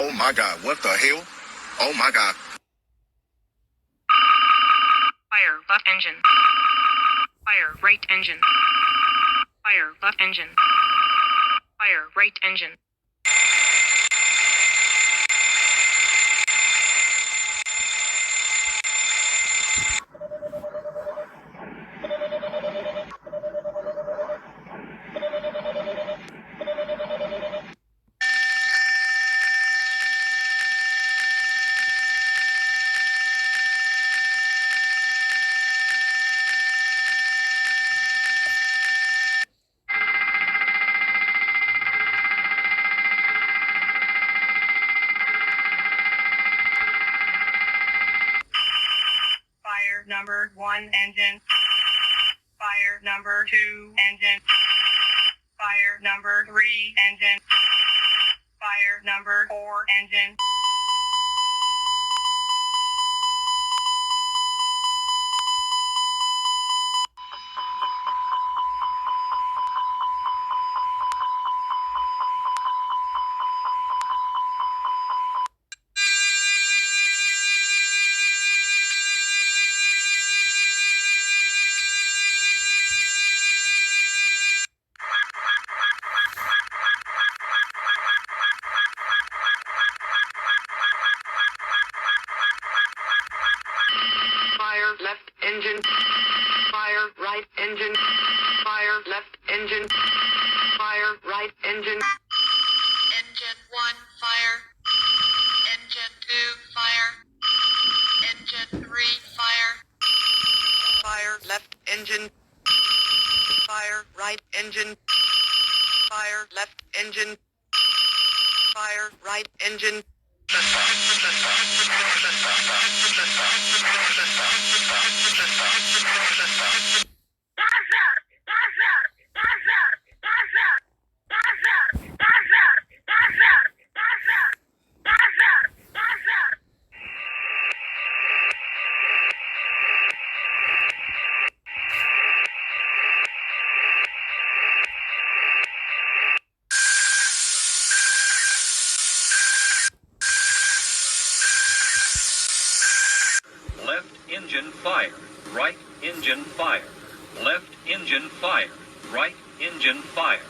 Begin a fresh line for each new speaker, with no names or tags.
Oh my God, what the hell? Oh my God.
Fire left engine. Fire right engine. Fire left engine. Fire right engine. Fire number 1 engine. Fire number 2 engine. Fire number 3 engine. Fire number 4 engine. Fire left engine. Fire right engine. Fire left engine. Fire right engine.
Engine 1, fire. Engine 2, fire. Engine 3, fire.
Fire left engine. Fire right engine. Fire left engine. Fire right engine.
Left engine fire. Right engine fire. Left engine fire. Right engine fire.